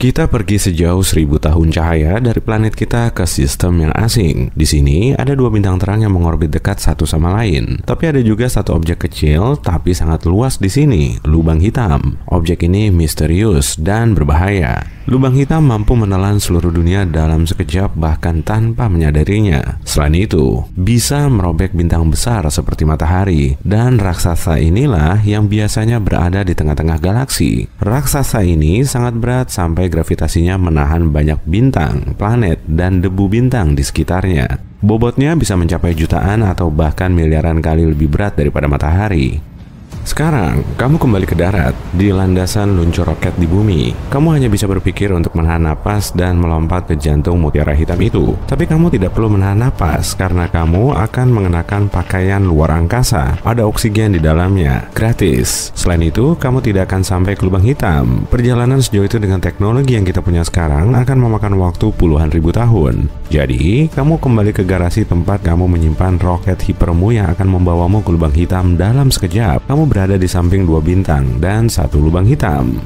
Kita pergi sejauh 1000 tahun cahaya dari planet kita ke sistem yang asing. Di sini ada dua bintang terang yang mengorbit dekat satu sama lain. Tapi ada juga satu objek kecil tapi sangat luas di sini, lubang hitam. Objek ini misterius dan berbahaya. Lubang hitam mampu menelan seluruh dunia dalam sekejap bahkan tanpa menyadarinya. Selain itu, bisa merobek bintang besar seperti matahari. Dan raksasa inilah yang biasanya berada di tengah-tengah galaksi. Raksasa ini sangat berat sampai gravitasinya menahan banyak bintang, planet, dan debu bintang di sekitarnya. Bobotnya bisa mencapai jutaan atau bahkan miliaran kali lebih berat daripada matahari. Sekarang, kamu kembali ke darat, di landasan luncur roket di bumi. Kamu hanya bisa berpikir untuk menahan napas dan melompat ke jantung mutiara hitam itu. Tapi kamu tidak perlu menahan napas, karena kamu akan mengenakan pakaian luar angkasa. Ada oksigen di dalamnya, gratis. Selain itu, kamu tidak akan sampai ke lubang hitam. Perjalanan sejauh itu dengan teknologi yang kita punya sekarang akan memakan waktu puluhan ribu tahun. Jadi, kamu kembali ke garasi tempat kamu menyimpan roket hipermu yang akan membawamu ke lubang hitam dalam sekejap. Kamu berada di samping dua bintang dan satu lubang hitam.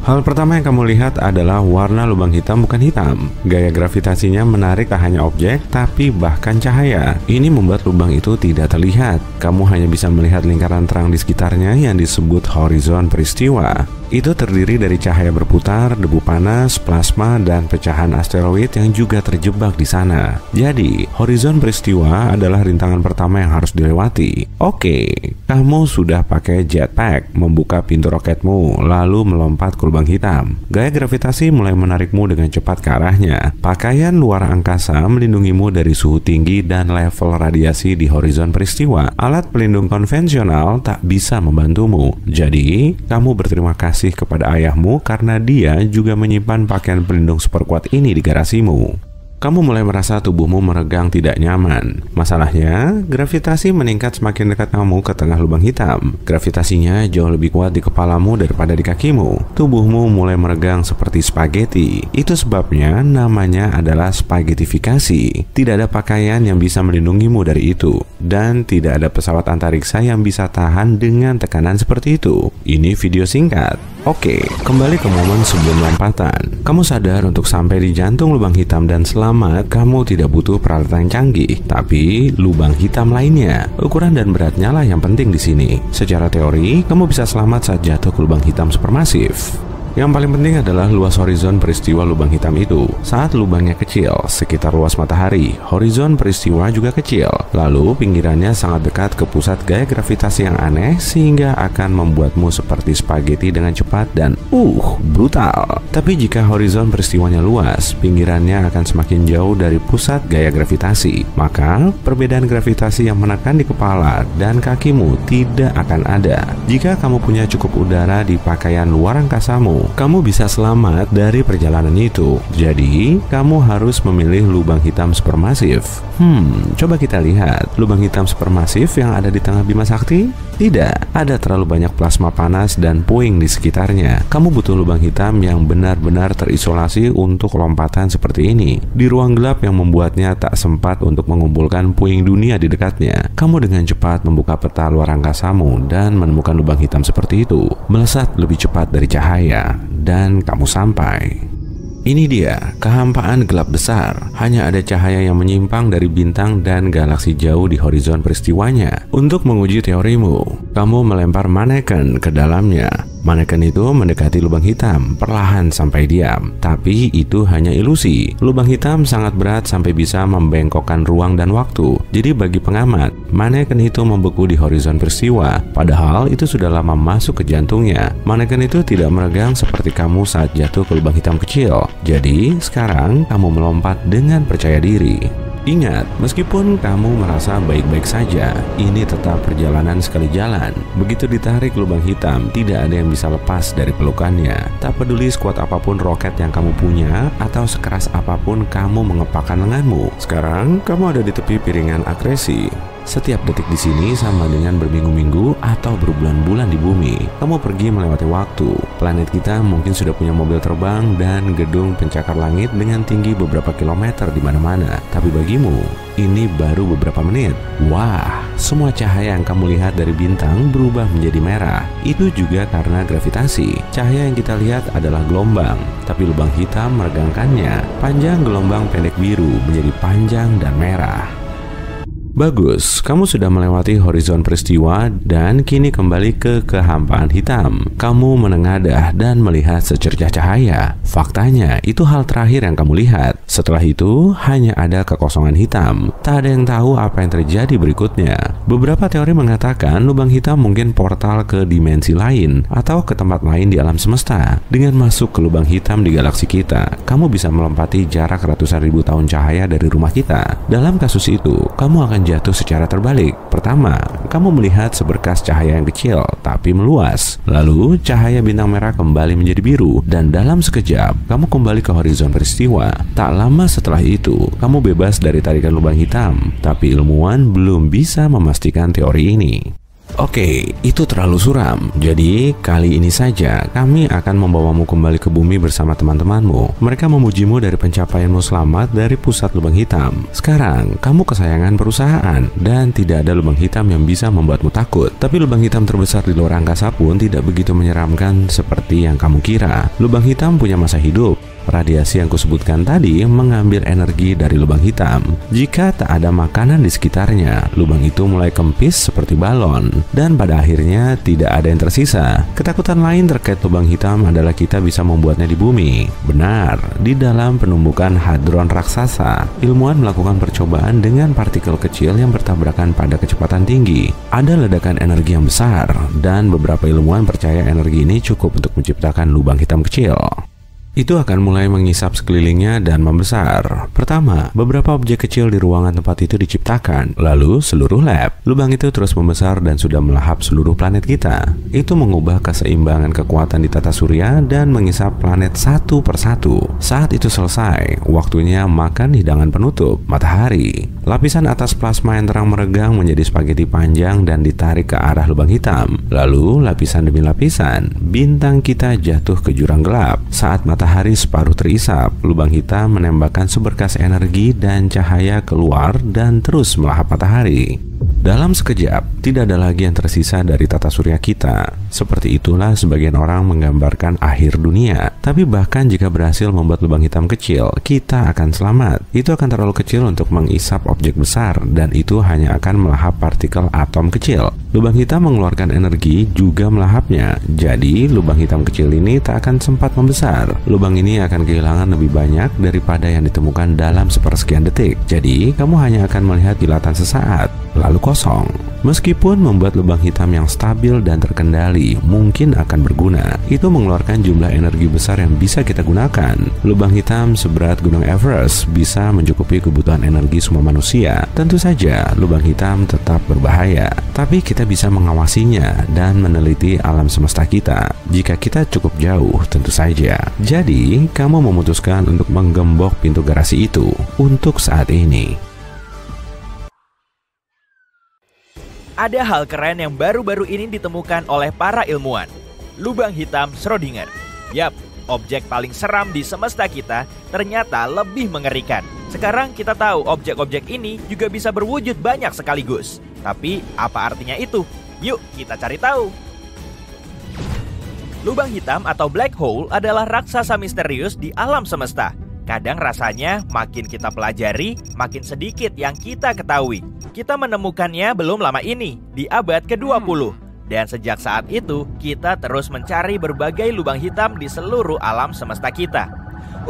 Hal pertama yang kamu lihat adalah warna lubang hitam bukan hitam. Gaya gravitasinya menarik tak hanya objek, tapi bahkan cahaya. Ini membuat lubang itu tidak terlihat. Kamu hanya bisa melihat lingkaran terang di sekitarnya yang disebut horizon peristiwa. Itu terdiri dari cahaya berputar, debu panas, plasma, dan pecahan asteroid yang juga terjebak di sana. Jadi, horizon peristiwa adalah rintangan pertama yang harus dilewati. Oke, kamu sudah pakai jetpack, membuka pintu roketmu, lalu melompat ke lubang hitam. Gaya gravitasi mulai menarikmu dengan cepat ke arahnya. Pakaian luar angkasa melindungimu dari suhu tinggi dan level radiasi di horizon peristiwa. Alat pelindung konvensional tak bisa membantumu. Jadi, kamu berterima kasih kepada ayahmu karena dia juga menyimpan pakaian pelindung super kuat ini di garasimu. Kamu mulai merasa tubuhmu meregang tidak nyaman. Masalahnya, gravitasi meningkat semakin dekat kamu ke tengah lubang hitam. Gravitasinya jauh lebih kuat di kepalamu daripada di kakimu. Tubuhmu mulai meregang seperti spaghetti. Itu sebabnya namanya adalah spaghettifikasi. Tidak ada pakaian yang bisa melindungimu dari itu. Dan tidak ada pesawat antariksa yang bisa tahan dengan tekanan seperti itu. Ini video singkat. Oke, kembali ke momen sebelum lompatan. Kamu sadar untuk sampai di jantung lubang hitam dan selamat, kamu tidak butuh peralatan canggih, tapi lubang hitam lainnya. Ukuran dan beratnya lah yang penting di sini. Secara teori, kamu bisa selamat saat jatuh ke lubang hitam supermasif. Yang paling penting adalah luas horizon peristiwa lubang hitam itu. Saat lubangnya kecil, sekitar luas matahari, horizon peristiwa juga kecil. Lalu pinggirannya sangat dekat ke pusat gaya gravitasi yang aneh sehingga akan membuatmu seperti spaghetti dengan cepat dan brutal. Tapi jika horizon peristiwanya luas, pinggirannya akan semakin jauh dari pusat gaya gravitasi. Maka perbedaan gravitasi yang menekan di kepala dan kakimu tidak akan ada. Jika kamu punya cukup udara di pakaian luar angkasamu, kamu bisa selamat dari perjalanan itu. Jadi, kamu harus memilih lubang hitam supermasif. Coba kita lihat lubang hitam supermasif yang ada di tengah Bima Sakti. Tidak, ada terlalu banyak plasma panas dan puing di sekitarnya. Kamu butuh lubang hitam yang benar-benar terisolasi untuk lompatan seperti ini. Di ruang gelap yang membuatnya tak sempat untuk mengumpulkan puing dunia di dekatnya. Kamu dengan cepat membuka peta luar angkasamu dan menemukan lubang hitam seperti itu. Melesat lebih cepat dari cahaya. Dan kamu sampai. Ini dia, kehampaan gelap besar. Hanya ada cahaya yang menyimpang dari bintang dan galaksi jauh di horizon peristiwanya. Untuk menguji teorimu, kamu melempar maneken ke dalamnya. Maneken itu mendekati lubang hitam, perlahan sampai diam. Tapi itu hanya ilusi. Lubang hitam sangat berat sampai bisa membengkokkan ruang dan waktu. Jadi bagi pengamat, maneken itu membeku di horizon peristiwa. Padahal itu sudah lama masuk ke jantungnya. Maneken itu tidak meregang seperti kamu saat jatuh ke lubang hitam kecil. Jadi sekarang kamu melompat dengan percaya diri. Ingat, meskipun kamu merasa baik-baik saja, ini tetap perjalanan sekali jalan. Begitu ditarik lubang hitam, tidak ada yang bisa lepas dari pelukannya. Tak peduli sekuat apapun roket yang kamu punya, atau sekeras apapun kamu mengepakkan lenganmu. Sekarang, kamu ada di tepi piringan akresi. Setiap detik di sini sama dengan berminggu-minggu atau berbulan-bulan di bumi. Kamu pergi melewati waktu. Planet kita mungkin sudah punya mobil terbang dan gedung pencakar langit dengan tinggi beberapa kilometer di mana-mana. Tapi bagimu, ini baru beberapa menit. Wah, semua cahaya yang kamu lihat dari bintang berubah menjadi merah. Itu juga karena gravitasi. Cahaya yang kita lihat adalah gelombang, tapi lubang hitam meregangkannya. Panjang gelombang pendek biru menjadi panjang dan merah. Bagus, kamu sudah melewati horizon peristiwa dan kini kembali ke kehampaan hitam. Kamu menengadah dan melihat secercah cahaya. Faktanya, itu hal terakhir yang kamu lihat. Setelah itu, hanya ada kekosongan hitam. Tak ada yang tahu apa yang terjadi berikutnya. Beberapa teori mengatakan lubang hitam mungkin portal ke dimensi lain atau ke tempat lain di alam semesta. Dengan masuk ke lubang hitam di galaksi kita, kamu bisa melompati jarak ratusan ribu tahun cahaya dari rumah kita. Dalam kasus itu, kamu akan jatuh secara terbalik. Pertama, kamu melihat seberkas cahaya yang kecil tapi meluas. Lalu, cahaya bintang merah kembali menjadi biru dan dalam sekejap, kamu kembali ke horizon peristiwa. Tak lama setelah itu, kamu bebas dari tarikan lubang hitam. Tapi ilmuwan belum bisa memastikan teori ini. Oke, itu terlalu suram. Jadi, kali ini saja kami akan membawamu kembali ke bumi bersama teman-temanmu. Mereka memujimu dari pencapaianmu selamat dari pusat lubang hitam. Sekarang, kamu kesayangan perusahaan dan tidak ada lubang hitam yang bisa membuatmu takut. Tapi lubang hitam terbesar di luar angkasa pun tidak begitu menyeramkan seperti yang kamu kira. Lubang hitam punya masa hidup. Radiasi yang kusebutkan tadi mengambil energi dari lubang hitam. Jika tak ada makanan di sekitarnya, lubang itu mulai kempis seperti balon, dan pada akhirnya tidak ada yang tersisa. Ketakutan lain terkait lubang hitam adalah kita bisa membuatnya di bumi. Benar, di dalam penumbukan hadron raksasa, ilmuwan melakukan percobaan dengan partikel kecil yang bertabrakan pada kecepatan tinggi. Ada ledakan energi yang besar, dan beberapa ilmuwan percaya energi ini cukup untuk menciptakan lubang hitam kecil. Itu akan mulai mengisap sekelilingnya dan membesar. Pertama, beberapa objek kecil di ruangan tempat itu diciptakan. Lalu, seluruh lab. Lubang itu terus membesar dan sudah melahap seluruh planet kita. Itu mengubah keseimbangan kekuatan di tata surya dan mengisap planet satu persatu. Saat itu selesai, waktunya makan hidangan penutup, matahari. Lapisan atas plasma yang terang meregang menjadi spaghetti panjang dan ditarik ke arah lubang hitam. Lalu, lapisan demi lapisan, bintang kita jatuh ke jurang gelap. Saat matahari separuh terisap, lubang hitam menembakkan seberkas energi dan cahaya keluar dan terus melahap matahari. Dalam sekejap, tidak ada lagi yang tersisa dari tata surya kita. Seperti itulah sebagian orang menggambarkan akhir dunia. Tapi bahkan jika berhasil membuat lubang hitam kecil, kita akan selamat. Itu akan terlalu kecil untuk mengisap objek besar, dan itu hanya akan melahap partikel atom kecil. Lubang hitam mengeluarkan energi juga melahapnya. Jadi, lubang hitam kecil ini tak akan sempat membesar. Lubang ini akan kehilangan lebih banyak daripada yang ditemukan dalam sepersekian detik. Jadi, kamu hanya akan melihat kilatan sesaat, lalu kosong. Meskipun membuat lubang hitam yang stabil dan terkendali mungkin akan berguna, itu mengeluarkan jumlah energi besar yang bisa kita gunakan. Lubang hitam seberat Gunung Everest bisa mencukupi kebutuhan energi semua manusia. Tentu saja, lubang hitam tetap berbahaya, tapi kita bisa mengawasinya dan meneliti alam semesta kita. Jika kita cukup jauh, tentu saja. Jadi, kamu memutuskan untuk menggembok pintu garasi itu untuk saat ini. Ada hal keren yang baru-baru ini ditemukan oleh para ilmuwan. Lubang hitam Schrödinger. Yap, objek paling seram di semesta kita ternyata lebih mengerikan. Sekarang kita tahu objek-objek ini juga bisa berwujud banyak sekaligus. Tapi apa artinya itu? Yuk kita cari tahu. Lubang hitam atau black hole adalah raksasa misterius di alam semesta. Kadang rasanya makin kita pelajari, makin sedikit yang kita ketahui. Kita menemukannya belum lama ini, di abad ke-20. Dan sejak saat itu, kita terus mencari berbagai lubang hitam di seluruh alam semesta kita.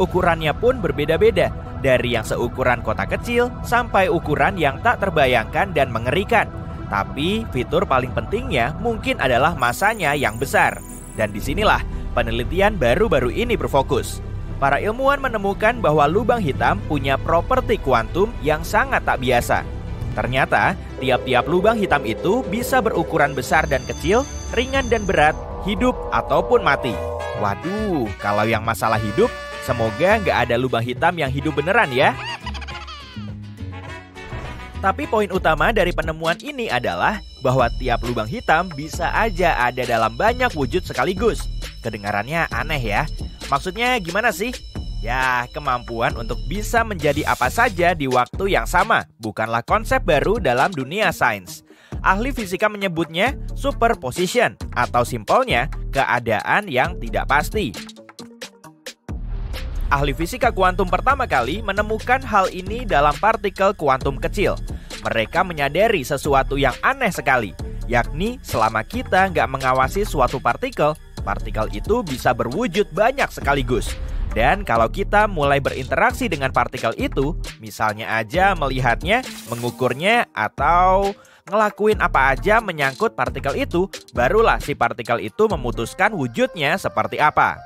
Ukurannya pun berbeda-beda, dari yang seukuran kota kecil sampai ukuran yang tak terbayangkan dan mengerikan. Tapi fitur paling pentingnya mungkin adalah masanya yang besar. Dan disinilah penelitian baru-baru ini berfokus. Para ilmuwan menemukan bahwa lubang hitam punya properti kuantum yang sangat tak biasa. Ternyata, tiap-tiap lubang hitam itu bisa berukuran besar dan kecil, ringan dan berat, hidup ataupun mati. Waduh, kalau yang masalah hidup, semoga nggak ada lubang hitam yang hidup beneran ya. Tapi poin utama dari penemuan ini adalah bahwa tiap lubang hitam bisa aja ada dalam banyak wujud sekaligus. Kedengarannya aneh ya? Maksudnya gimana sih? Ya, kemampuan untuk bisa menjadi apa saja di waktu yang sama bukanlah konsep baru dalam dunia sains. Ahli fisika menyebutnya superposition atau simpelnya keadaan yang tidak pasti. Ahli fisika kuantum pertama kali menemukan hal ini dalam partikel kuantum kecil. Mereka menyadari sesuatu yang aneh sekali, yakni selama kita nggak mengawasi suatu partikel, partikel itu bisa berwujud banyak sekaligus. Dan kalau kita mulai berinteraksi dengan partikel itu, misalnya aja melihatnya, mengukurnya, atau ngelakuin apa aja menyangkut partikel itu, barulah si partikel itu memutuskan wujudnya seperti apa.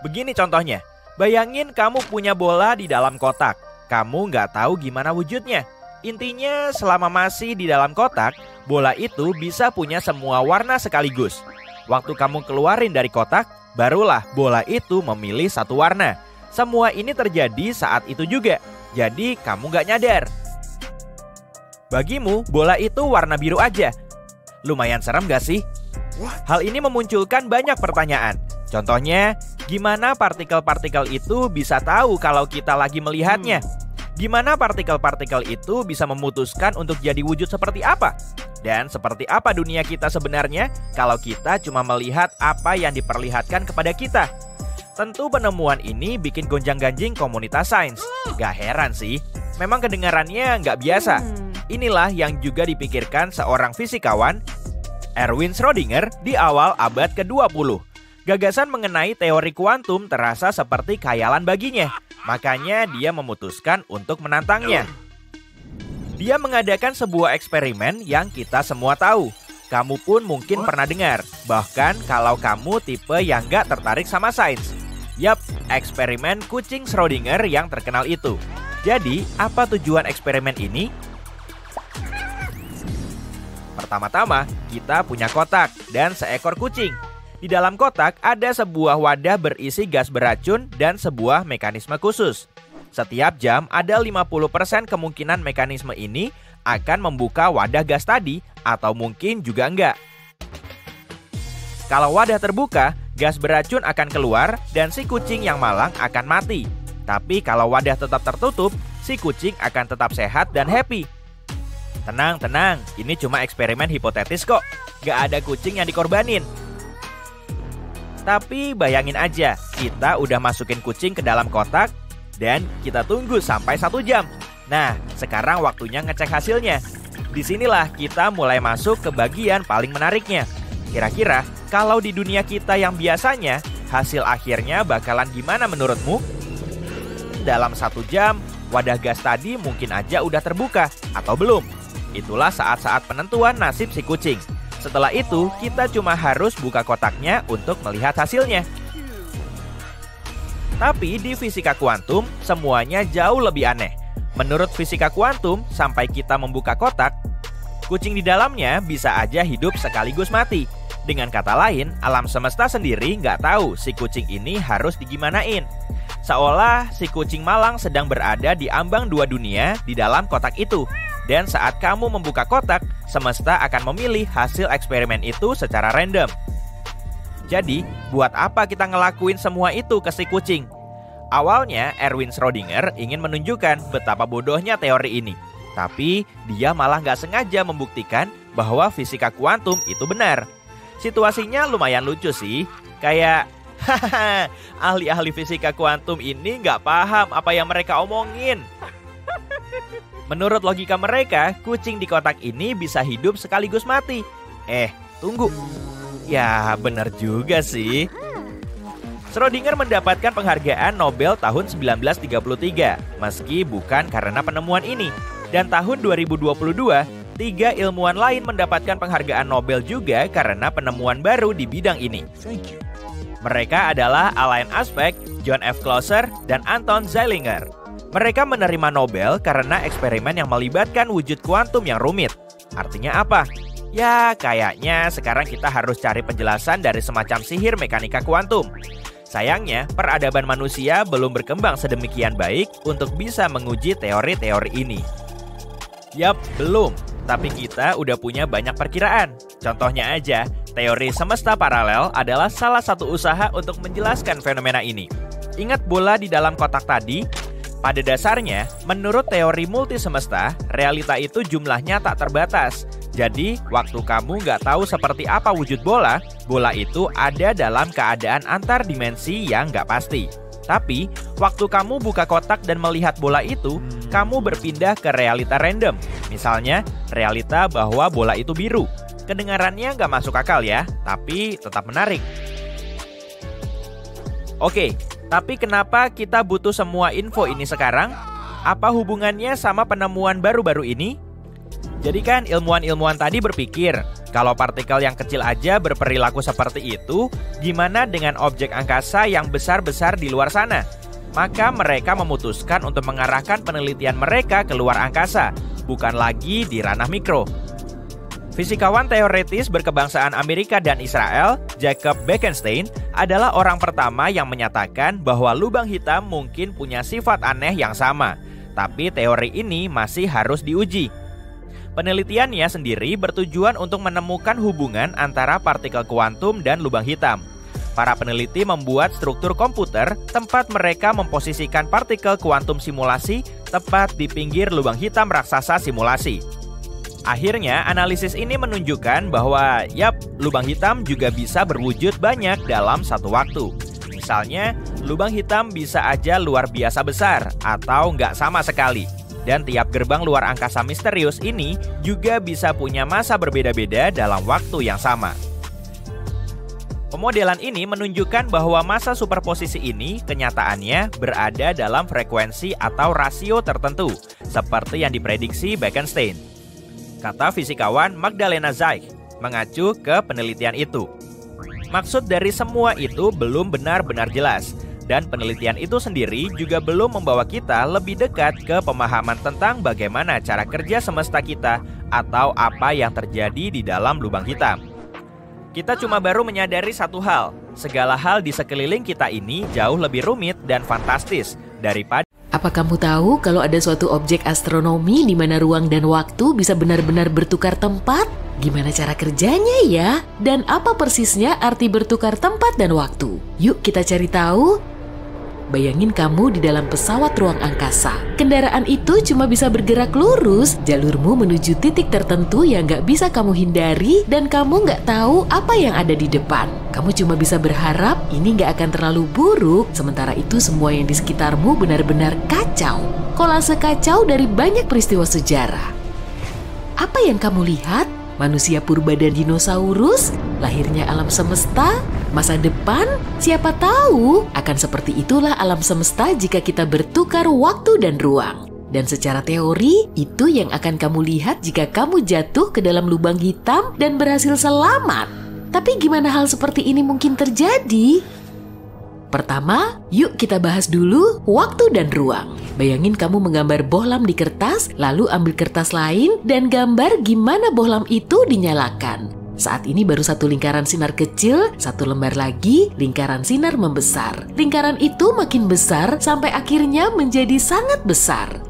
Begini contohnya, bayangin kamu punya bola di dalam kotak. Kamu nggak tahu gimana wujudnya. Intinya selama masih di dalam kotak, bola itu bisa punya semua warna sekaligus. Waktu kamu keluarin dari kotak, barulah bola itu memilih satu warna. Semua ini terjadi saat itu juga, jadi kamu nggak nyadar. Bagimu, bola itu warna biru aja. Lumayan serem gak sih? Hal ini memunculkan banyak pertanyaan. Contohnya, gimana partikel-partikel itu bisa tahu kalau kita lagi melihatnya? Gimana partikel-partikel itu bisa memutuskan untuk jadi wujud seperti apa? Dan seperti apa dunia kita sebenarnya kalau kita cuma melihat apa yang diperlihatkan kepada kita? Tentu penemuan ini bikin gonjang-ganjing komunitas sains. Gak heran sih, memang kedengarannya nggak biasa. Inilah yang juga dipikirkan seorang fisikawan, Erwin Schrödinger, di awal abad ke-20. Gagasan mengenai teori kuantum terasa seperti khayalan baginya. Makanya dia memutuskan untuk menantangnya. Dia mengadakan sebuah eksperimen yang kita semua tahu. Kamu pun mungkin pernah dengar. Bahkan kalau kamu tipe yang gak tertarik sama sains. Yap, eksperimen kucing Schrödinger yang terkenal itu. Jadi, apa tujuan eksperimen ini? Pertama-tama, kita punya kotak dan seekor kucing. Di dalam kotak ada sebuah wadah berisi gas beracun dan sebuah mekanisme khusus. Setiap jam ada 50% kemungkinan mekanisme ini akan membuka wadah gas tadi atau mungkin juga enggak. Kalau wadah terbuka, gas beracun akan keluar dan si kucing yang malang akan mati. Tapi kalau wadah tetap tertutup, si kucing akan tetap sehat dan happy. Tenang, ini cuma eksperimen hipotetis kok. Gak ada kucing yang dikorbanin. Tapi bayangin aja, kita udah masukin kucing ke dalam kotak dan kita tunggu sampai 1 jam. Nah, sekarang waktunya ngecek hasilnya. Disinilah kita mulai masuk ke bagian paling menariknya. Kira-kira kalau di dunia kita yang biasanya, hasil akhirnya bakalan gimana menurutmu? Dalam 1 jam, wadah gas tadi mungkin aja udah terbuka atau belum. Itulah saat-saat penentuan nasib si kucing. Setelah itu, kita cuma harus buka kotaknya untuk melihat hasilnya. Tapi di fisika kuantum, semuanya jauh lebih aneh. Menurut fisika kuantum, sampai kita membuka kotak, kucing di dalamnya bisa aja hidup sekaligus mati. Dengan kata lain, alam semesta sendiri nggak tahu si kucing ini harus digimanain. Seolah si kucing malang sedang berada di ambang 2 dunia di dalam kotak itu. Dan saat kamu membuka kotak, semesta akan memilih hasil eksperimen itu secara random. Jadi, buat apa kita ngelakuin semua itu ke si kucing? Awalnya, Erwin Schrödinger ingin menunjukkan betapa bodohnya teori ini. Tapi, dia malah nggak sengaja membuktikan bahwa fisika kuantum itu benar. Situasinya lumayan lucu sih. Kayak, hahaha, ahli-ahli fisika kuantum ini nggak paham apa yang mereka omongin. Menurut logika mereka, kucing di kotak ini bisa hidup sekaligus mati. Tunggu. Ya, benar juga sih. Schrödinger mendapatkan penghargaan Nobel tahun 1933, meski bukan karena penemuan ini. Dan tahun 2022, 3 ilmuwan lain mendapatkan penghargaan Nobel juga karena penemuan baru di bidang ini. Mereka adalah Alain Aspect, John F. Clauser, dan Anton Zeilinger. Mereka menerima Nobel karena eksperimen yang melibatkan wujud kuantum yang rumit. Artinya apa? Ya, kayaknya sekarang kita harus cari penjelasan dari semacam sihir mekanika kuantum. Sayangnya, peradaban manusia belum berkembang sedemikian baik untuk bisa menguji teori-teori ini. Yap, belum. Tapi kita udah punya banyak perkiraan. Contohnya aja, teori semesta paralel adalah salah satu usaha untuk menjelaskan fenomena ini. Ingat bola di dalam kotak tadi? Pada dasarnya, menurut teori multisemesta, realita itu jumlahnya tak terbatas. Jadi, waktu kamu nggak tahu seperti apa wujud bola, bola itu ada dalam keadaan antar dimensi yang nggak pasti. Tapi, waktu kamu buka kotak dan melihat bola itu, kamu berpindah ke realita random. Misalnya, realita bahwa bola itu biru. Kedengarannya nggak masuk akal ya, tapi tetap menarik. Oke, tapi kenapa kita butuh semua info ini sekarang? Apa hubungannya sama penemuan baru-baru ini? Jadi kan ilmuwan-ilmuwan tadi berpikir, kalau partikel yang kecil aja berperilaku seperti itu, gimana dengan objek angkasa yang besar-besar di luar sana? Maka mereka memutuskan untuk mengarahkan penelitian mereka ke luar angkasa, bukan lagi di ranah mikro. Fisikawan teoretis berkebangsaan Amerika dan Israel, Jacob Bekenstein, adalah orang pertama yang menyatakan bahwa lubang hitam mungkin punya sifat aneh yang sama. Tapi teori ini masih harus diuji. Penelitiannya sendiri bertujuan untuk menemukan hubungan antara partikel kuantum dan lubang hitam. Para peneliti membuat struktur komputer tempat mereka memposisikan partikel kuantum simulasi tepat di pinggir lubang hitam raksasa simulasi. Akhirnya, analisis ini menunjukkan bahwa, lubang hitam juga bisa berwujud banyak dalam satu waktu. Misalnya, lubang hitam bisa aja luar biasa besar atau nggak sama sekali. Dan tiap gerbang luar angkasa misterius ini juga bisa punya masa berbeda-beda dalam waktu yang sama. Pemodelan ini menunjukkan bahwa masa superposisi ini kenyataannya berada dalam frekuensi atau rasio tertentu, seperti yang diprediksi Bekenstein. Kata fisikawan Magdalena Zeich, mengacu ke penelitian itu. Maksud dari semua itu belum benar-benar jelas. Dan penelitian itu sendiri juga belum membawa kita lebih dekat ke pemahaman tentang bagaimana cara kerja semesta kita atau apa yang terjadi di dalam lubang hitam. Kita cuma baru menyadari satu hal, segala hal di sekeliling kita ini jauh lebih rumit dan fantastis daripada... Apa kamu tahu kalau ada suatu objek astronomi di mana ruang dan waktu bisa benar-benar bertukar tempat? Gimana cara kerjanya ya? Dan apa persisnya arti bertukar tempat dan waktu? Yuk kita cari tahu. Bayangin kamu di dalam pesawat ruang angkasa. Kendaraan itu cuma bisa bergerak lurus, jalurmu menuju titik tertentu yang gak bisa kamu hindari dan kamu gak tahu apa yang ada di depan. Kamu cuma bisa berharap ini gak akan terlalu buruk, sementara itu semua yang di sekitarmu benar-benar kacau. Kolase kacau dari banyak peristiwa sejarah. Apa yang kamu lihat? Manusia purba dan dinosaurus, lahirnya alam semesta, masa depan, siapa tahu akan seperti itulah alam semesta jika kita bertukar waktu dan ruang. Dan secara teori, itu yang akan kamu lihat jika kamu jatuh ke dalam lubang hitam dan berhasil selamat. Tapi gimana hal seperti ini mungkin terjadi? Pertama, yuk kita bahas dulu waktu dan ruang. Bayangin kamu menggambar bohlam di kertas, lalu ambil kertas lain dan gambar gimana bohlam itu dinyalakan. Saat ini baru satu lingkaran sinar kecil, satu lembar lagi, lingkaran sinar membesar. Lingkaran itu makin besar sampai akhirnya menjadi sangat besar.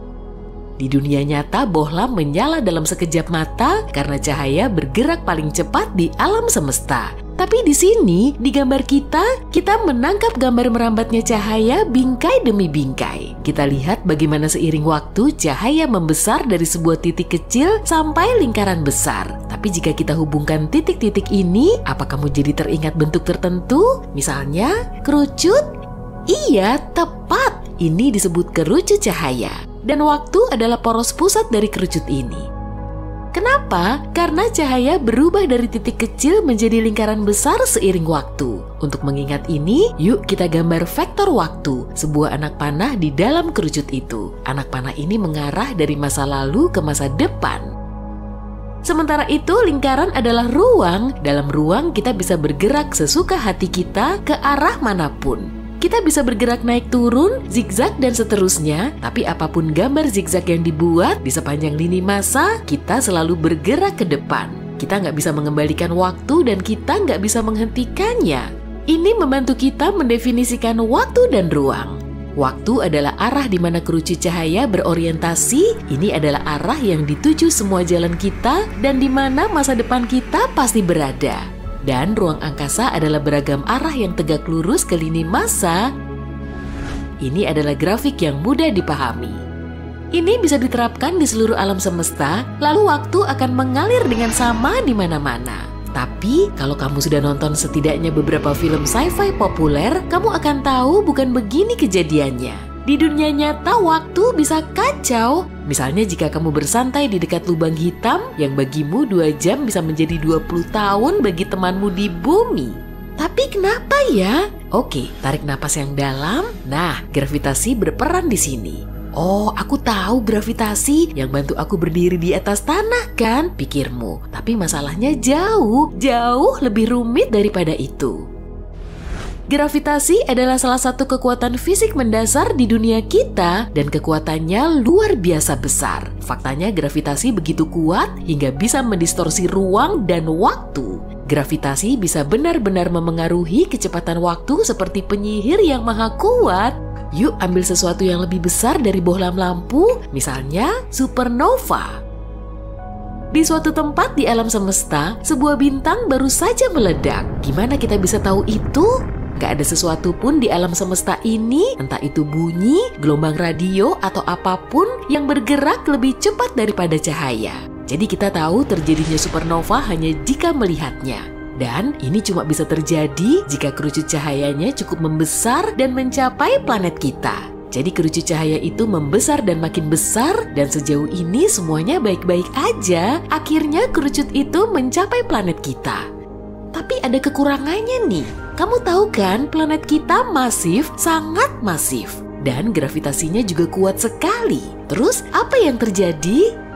Di dunia nyata, bohlam menyala dalam sekejap mata karena cahaya bergerak paling cepat di alam semesta. Tapi di sini, di gambar kita menangkap gambar merambatnya cahaya bingkai demi bingkai. Kita lihat bagaimana seiring waktu cahaya membesar dari sebuah titik kecil sampai lingkaran besar. Tapi jika kita hubungkan titik-titik ini, apa kamu jadi teringat bentuk tertentu? Misalnya, kerucut? Iya, tepat. Ini disebut kerucut cahaya. Dan waktu adalah poros pusat dari kerucut ini. Kenapa? Karena cahaya berubah dari titik kecil menjadi lingkaran besar seiring waktu. Untuk mengingat ini, yuk kita gambar vektor waktu, sebuah anak panah di dalam kerucut itu. Anak panah ini mengarah dari masa lalu ke masa depan. Sementara itu, lingkaran adalah ruang. Dalam ruang kita bisa bergerak sesuka hati kita ke arah manapun. Kita bisa bergerak naik turun, zigzag dan seterusnya, tapi apapun gambar zigzag yang dibuat di sepanjang lini masa, kita selalu bergerak ke depan. Kita nggak bisa mengembalikan waktu dan kita nggak bisa menghentikannya. Ini membantu kita mendefinisikan waktu dan ruang. Waktu adalah arah di mana kerucut cahaya berorientasi. Ini adalah arah yang dituju semua jalan kita dan di mana masa depan kita pasti berada. Dan ruang angkasa adalah beragam arah yang tegak lurus ke lini masa. Ini adalah grafik yang mudah dipahami. Ini bisa diterapkan di seluruh alam semesta, lalu waktu akan mengalir dengan sama di mana-mana. Tapi, kalau kamu sudah nonton setidaknya beberapa film sci-fi populer, kamu akan tahu bukan begini kejadiannya. Di dunia nyata, waktu bisa kacau. Misalnya jika kamu bersantai di dekat lubang hitam, yang bagimu 2 jam bisa menjadi 20 tahun bagi temanmu di bumi. Tapi kenapa ya? Oke, tarik napas yang dalam. Nah, gravitasi berperan di sini. Oh, aku tahu gravitasi yang bantu aku berdiri di atas tanah kan, pikirmu. Tapi masalahnya jauh lebih rumit daripada itu. Gravitasi adalah salah satu kekuatan fisik mendasar di dunia kita dan kekuatannya luar biasa besar. Faktanya gravitasi begitu kuat hingga bisa mendistorsi ruang dan waktu. Gravitasi bisa benar-benar memengaruhi kecepatan waktu seperti penyihir yang maha kuat. Yuk ambil sesuatu yang lebih besar dari bohlam lampu, misalnya supernova. Di suatu tempat di alam semesta, sebuah bintang baru saja meledak. Gimana kita bisa tahu itu? Gak ada sesuatu pun di alam semesta ini, entah itu bunyi, gelombang radio, atau apapun yang bergerak lebih cepat daripada cahaya. Jadi kita tahu terjadinya supernova hanya jika melihatnya. Dan ini cuma bisa terjadi jika kerucut cahayanya cukup membesar dan mencapai planet kita. Jadi kerucut cahaya itu membesar dan makin besar dan sejauh ini semuanya baik-baik aja. Akhirnya kerucut itu mencapai planet kita. Tapi ada kekurangannya nih. Kamu tahu kan planet kita masif, sangat masif. Dan gravitasinya juga kuat sekali. Terus apa yang terjadi?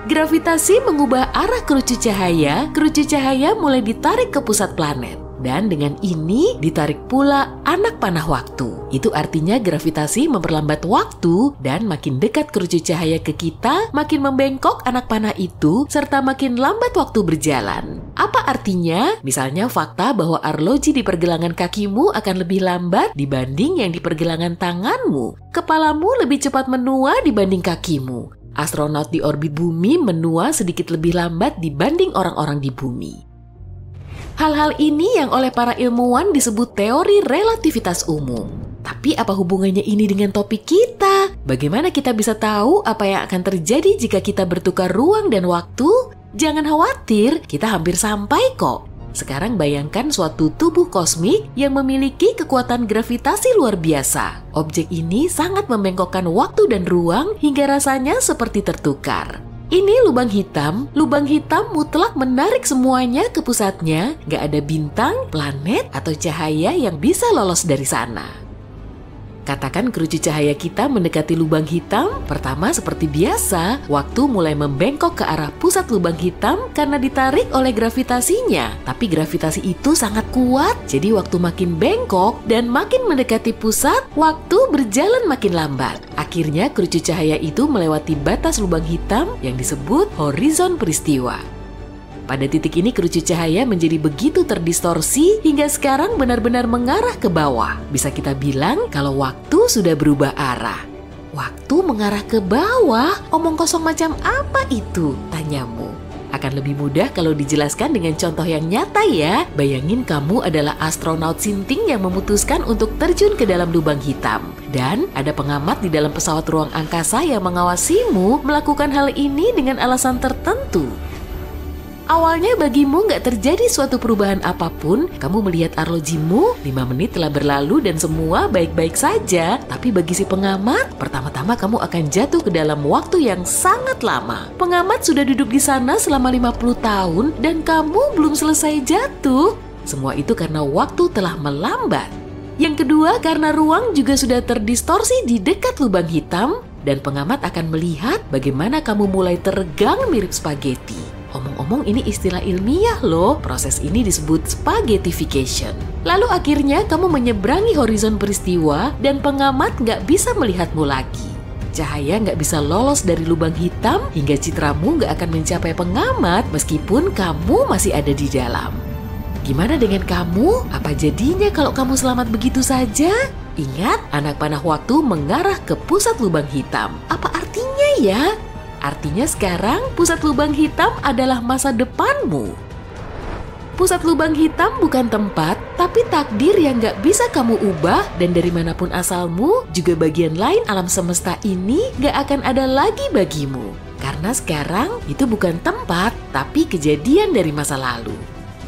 Gravitasi mengubah arah kerucut cahaya mulai ditarik ke pusat planet. Dan dengan ini ditarik pula anak panah waktu. Itu artinya gravitasi memperlambat waktu dan makin dekat kerucut cahaya ke kita, makin membengkok anak panah itu serta makin lambat waktu berjalan. Apa artinya? Misalnya fakta bahwa arloji di pergelangan kakimu akan lebih lambat dibanding yang di pergelangan tanganmu. Kepalamu lebih cepat menua dibanding kakimu. Astronot di orbit bumi menua sedikit lebih lambat dibanding orang-orang di bumi. Hal-hal ini yang oleh para ilmuwan disebut teori relativitas umum. Tapi apa hubungannya ini dengan topik kita? Bagaimana kita bisa tahu apa yang akan terjadi jika kita bertukar ruang dan waktu? Jangan khawatir, kita hampir sampai kok. Sekarang bayangkan suatu tubuh kosmik yang memiliki kekuatan gravitasi luar biasa. Objek ini sangat membengkokkan waktu dan ruang hingga rasanya seperti tertukar. Ini lubang hitam mutlak menarik semuanya ke pusatnya. Gak ada bintang, planet, atau cahaya yang bisa lolos dari sana. Katakan kerucut cahaya kita mendekati lubang hitam, pertama seperti biasa, waktu mulai membengkok ke arah pusat lubang hitam karena ditarik oleh gravitasinya. Tapi gravitasi itu sangat kuat, jadi waktu makin bengkok dan makin mendekati pusat, waktu berjalan makin lambat. Akhirnya kerucut cahaya itu melewati batas lubang hitam yang disebut horizon peristiwa. Pada titik ini kerucut cahaya menjadi begitu terdistorsi hingga sekarang benar-benar mengarah ke bawah. Bisa kita bilang kalau waktu sudah berubah arah. Waktu mengarah ke bawah? Omong kosong macam apa itu? Tanyamu. Akan lebih mudah kalau dijelaskan dengan contoh yang nyata ya. Bayangin kamu adalah astronaut sinting yang memutuskan untuk terjun ke dalam lubang hitam. Dan ada pengamat di dalam pesawat ruang angkasa yang mengawasimu melakukan hal ini dengan alasan tertentu. Awalnya bagimu nggak terjadi suatu perubahan apapun, kamu melihat arlojimu, 5 menit telah berlalu dan semua baik-baik saja. Tapi bagi si pengamat, pertama-tama kamu akan jatuh ke dalam waktu yang sangat lama. Pengamat sudah duduk di sana selama 50 tahun dan kamu belum selesai jatuh. Semua itu karena waktu telah melambat. Yang kedua, karena ruang juga sudah terdistorsi di dekat lubang hitam dan pengamat akan melihat bagaimana kamu mulai teregang mirip spaghetti. Omong-omong ini istilah ilmiah loh, proses ini disebut spaghettification. Lalu akhirnya kamu menyeberangi horizon peristiwa dan pengamat nggak bisa melihatmu lagi. Cahaya nggak bisa lolos dari lubang hitam hingga citramu nggak akan mencapai pengamat meskipun kamu masih ada di dalam. Gimana dengan kamu? Apa jadinya kalau kamu selamat begitu saja? Ingat, anak panah waktu mengarah ke pusat lubang hitam. Apa artinya ya? Artinya sekarang pusat lubang hitam adalah masa depanmu. Pusat lubang hitam bukan tempat, tapi takdir yang gak bisa kamu ubah, dan dari manapun asalmu, juga bagian lain alam semesta ini gak akan ada lagi bagimu. Karena sekarang itu bukan tempat, tapi kejadian dari masa lalu.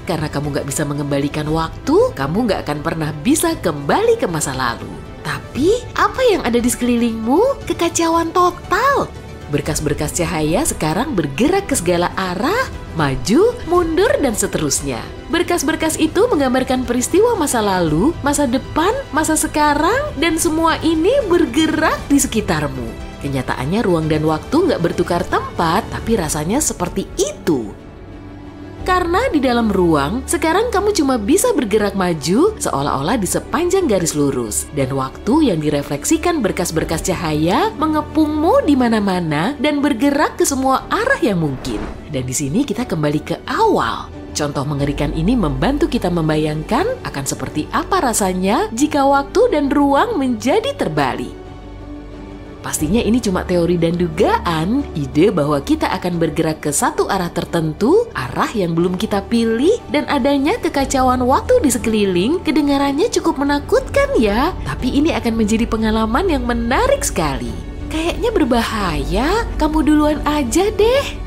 Karena kamu gak bisa mengembalikan waktu, kamu gak akan pernah bisa kembali ke masa lalu. Tapi apa yang ada di sekelilingmu? Kekacauan total. Berkas-berkas cahaya sekarang bergerak ke segala arah, maju, mundur, dan seterusnya. Berkas-berkas itu menggambarkan peristiwa masa lalu, masa depan, masa sekarang, dan semua ini bergerak di sekitarmu. Kenyataannya ruang dan waktu nggak bertukar tempat, tapi rasanya seperti itu. Karena di dalam ruang, sekarang kamu cuma bisa bergerak maju seolah-olah di sepanjang garis lurus. Dan waktu yang direfleksikan berkas-berkas cahaya mengepungmu di mana-mana dan bergerak ke semua arah yang mungkin. Dan di sini kita kembali ke awal. Contoh mengerikan ini membantu kita membayangkan akan seperti apa rasanya jika waktu dan ruang menjadi terbalik. Pastinya ini cuma teori dan dugaan, ide bahwa kita akan bergerak ke satu arah tertentu, arah yang belum kita pilih, dan adanya kekacauan waktu di sekeliling, kedengarannya cukup menakutkan ya. Tapi ini akan menjadi pengalaman yang menarik sekali. Kayaknya berbahaya, kamu duluan aja deh.